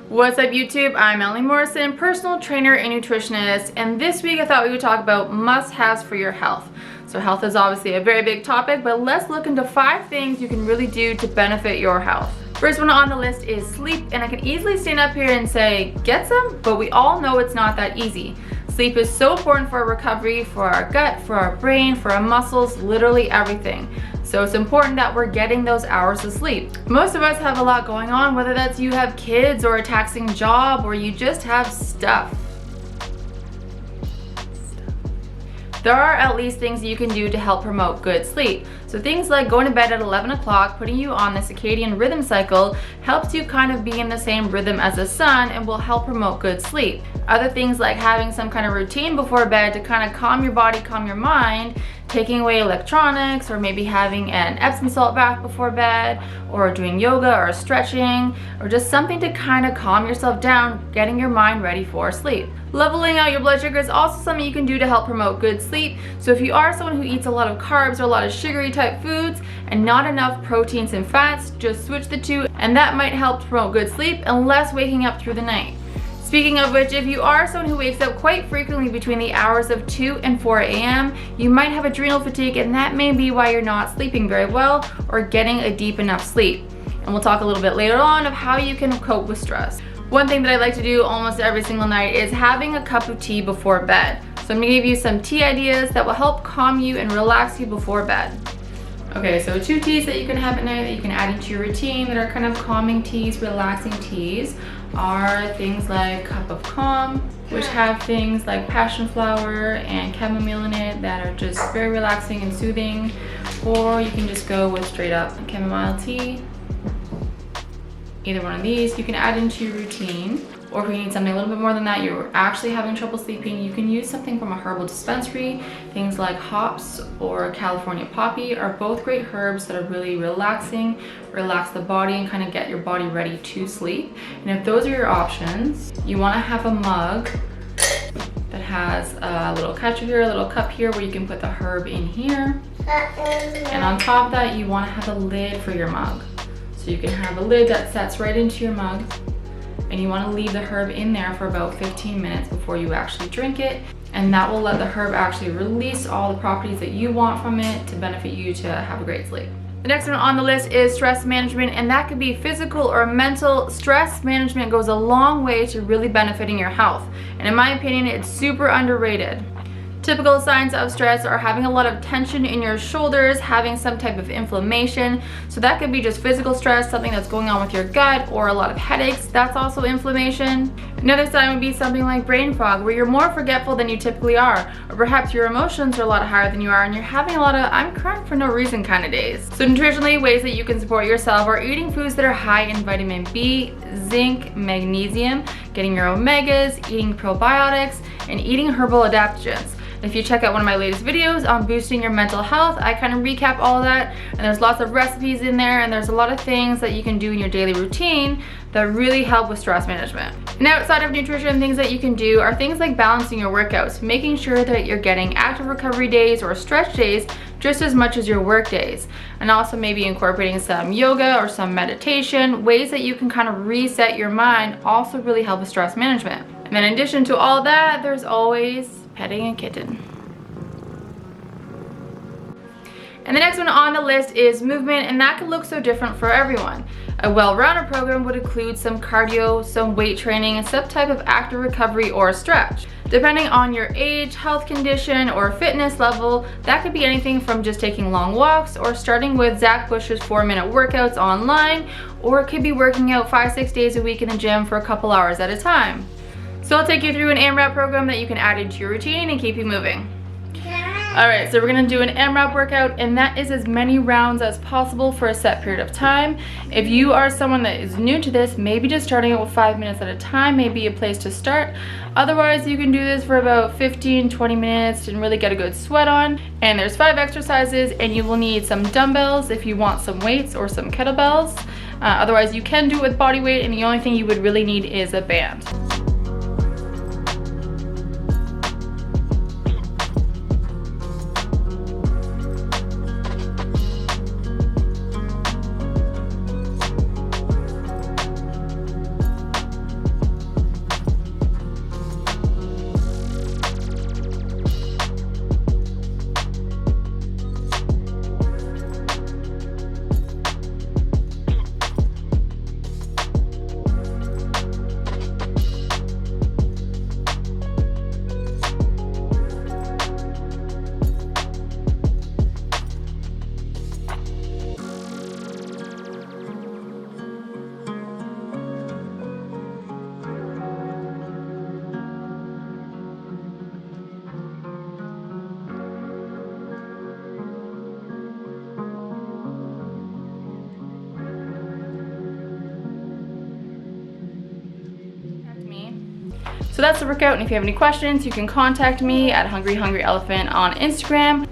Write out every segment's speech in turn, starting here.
What's up YouTube? I'm Emily Morrison, personal trainer and nutritionist, and this week I thought we would talk about must-haves for your health. So health is obviously a very big topic, but let's look into 5 things you can really do to benefit your health. First one on the list is sleep, and I can easily stand up here and say, get some, but we all know it's not that easy. Sleep is so important for our recovery, for our gut, for our brain, for our muscles, literally everything. So it's important that we're getting those hours of sleep. Most of us have a lot going on, whether that's you have kids or a taxing job or you just have stuff. There are at least things you can do to help promote good sleep. So things like going to bed at 11 o'clock, putting you on the circadian rhythm cycle, helps you kind of be in the same rhythm as the sun and will help promote good sleep. Other things like having some kind of routine before bed to kind of calm your body, calm your mind, taking away electronics, or maybe having an Epsom salt bath before bed, or doing yoga or stretching, or just something to kind of calm yourself down, getting your mind ready for sleep. Leveling out your blood sugar is also something you can do to help promote good sleep. So if you are someone who eats a lot of carbs or a lot of sugary type foods and not enough proteins and fats, just switch the two, and that might help promote good sleep and less waking up through the night. Speaking of which, if you are someone who wakes up quite frequently between the hours of 2 and 4 a.m., you might have adrenal fatigue, and that may be why you're not sleeping very well or getting a deep enough sleep. And we'll talk a little bit later on of how you can cope with stress. One thing that I like to do almost every single night is having a cup of tea before bed. So I'm gonna give you some tea ideas that will help calm you and relax you before bed. Okay, so 2 teas that you can have at night that you can add into your routine that are kind of calming teas, relaxing teas, are things like Cup of Calm, which have things like passion flower and chamomile in it that are just very relaxing and soothing. Or you can just go with straight up chamomile tea. Either one of these you can add into your routine. Or if you need something a little bit more than that, you're actually having trouble sleeping, you can use something from a herbal dispensary. Things like hops or California poppy are both great herbs that are really relaxing, relax the body and kind of get your body ready to sleep. And if those are your options, you want to have a mug that has a little catcher here, a little cup here where you can put the herb in here. And on top of that, you want to have a lid for your mug. So you can have a lid that sets right into your mug. And you want to leave the herb in there for about 15 minutes before you actually drink it, and that will let the herb actually release all the properties that you want from it to benefit you to have a great sleep. The next one on the list is stress management, and that could be physical or mental. Stress management goes a long way to really benefiting your health, and in my opinion, it's super underrated. Typical signs of stress are having a lot of tension in your shoulders, having some type of inflammation. So that could be just physical stress, something that's going on with your gut, or a lot of headaches. That's also inflammation. Another sign would be something like brain fog, where you're more forgetful than you typically are, or perhaps your emotions are a lot higher than you are and you're having a lot of I'm crying for no reason kind of days. So nutritionally, ways that you can support yourself are eating foods that are high in vitamin B, zinc, magnesium, getting your omegas, eating probiotics, and eating herbal adaptogens. If you check out one of my latest videos on boosting your mental health, I kind of recap all of that, and there's lots of recipes in there, and there's a lot of things that you can do in your daily routine that really help with stress management. And outside of nutrition, things that you can do are things like balancing your workouts, making sure that you're getting active recovery days or stretch days just as much as your work days, and also maybe incorporating some yoga or some meditation. Ways that you can kind of reset your mind also really help with stress management. And then in addition to all that, there's always petting a kitten. And the next one on the list is movement, and that can look so different for everyone. A well-rounded program would include some cardio, some weight training, and some type of active recovery or stretch. Depending on your age, health condition, or fitness level, that could be anything from just taking long walks or starting with Zach Bush's 4-minute workouts online, or it could be working out 5-6 days a week in the gym for a couple hours at a time. So I'll take you through an Amrap program that you can add into your routine and keep you moving. Alright, so we're going to do an Amrap workout, and that is as many rounds as possible for a set period of time. If you are someone that is new to this, maybe just starting out with 5 minutes at a time may be a place to start. Otherwise, you can do this for about 15-20 minutes and really get a good sweat on. And there's 5 exercises, and you will need some dumbbells if you want some weights or some kettlebells. Otherwise, you can do it with body weight, and the only thing you would really need is a band. So that's the workout, and if you have any questions, you can contact me at hungryelephant on Instagram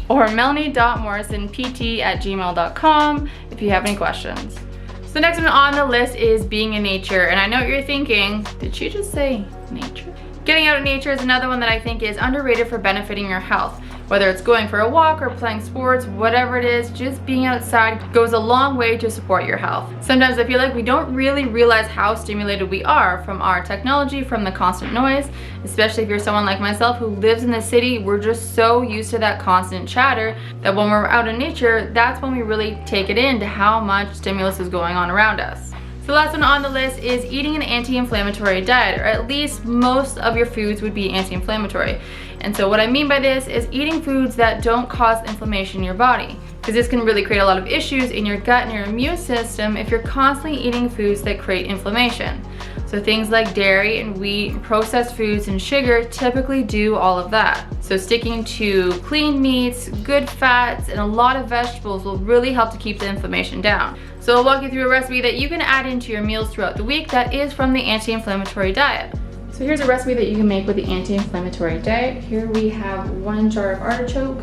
or melanie.morrisonpt@gmail.com if you have any questions. So the next one on the list is being in nature, and I know what you're thinking, did she just say nature? Getting out in nature is another one that I think is underrated for benefiting your health. Whether it's going for a walk or playing sports, whatever it is, just being outside goes a long way to support your health. Sometimes I feel like we don't really realize how stimulated we are from our technology, from the constant noise, especially if you're someone like myself who lives in the city. We're just so used to that constant chatter that when we're out in nature, that's when we really take it in to how much stimulus is going on around us. So the last one on the list is eating an anti-inflammatory diet, or at least most of your foods would be anti-inflammatory. And so what I mean by this is eating foods that don't cause inflammation in your body, because this can really create a lot of issues in your gut and your immune system if you're constantly eating foods that create inflammation. So things like dairy and wheat, processed foods, and sugar typically do all of that. So sticking to clean meats, good fats, and a lot of vegetables will really help to keep the inflammation down. So I'll walk you through a recipe that you can add into your meals throughout the week that is from the anti-inflammatory diet. So here's a recipe that you can make with the anti-inflammatory diet. Here we have 1 jar of artichoke,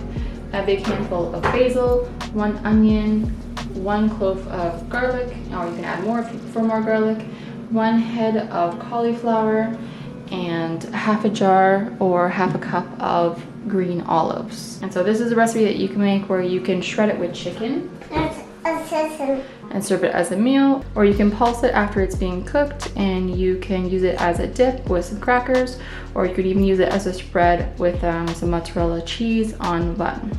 a big handful of basil, 1 onion, 1 clove of garlic, or you can add more if you prefer more garlic, 1 head of cauliflower, and half a jar or half a cup of green olives. And so this is a recipe that you can make where you can shred it with chicken and serve it as a meal, or you can pulse it after it's being cooked and you can use it as a dip with some crackers, or you could even use it as a spread with some mozzarella cheese on the bun.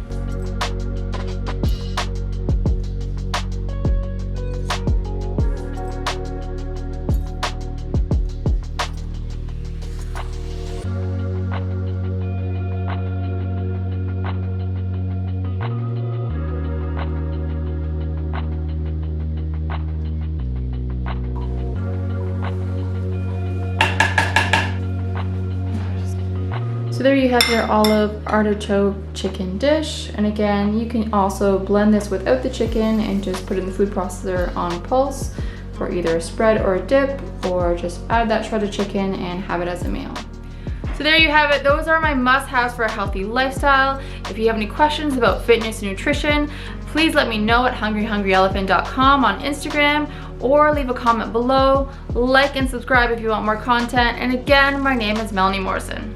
So there you have your olive artichoke chicken dish, and again you can also blend this without the chicken and just put it in the food processor on pulse for either a spread or a dip, or just add that shredded chicken and have it as a meal. So there you have it. Those are my must-haves for a healthy lifestyle. If you have any questions about fitness and nutrition, please let me know at hungryelephant.com on Instagram, or leave a comment below. Like and subscribe if you want more content. And again, my name is Melanie Morrison.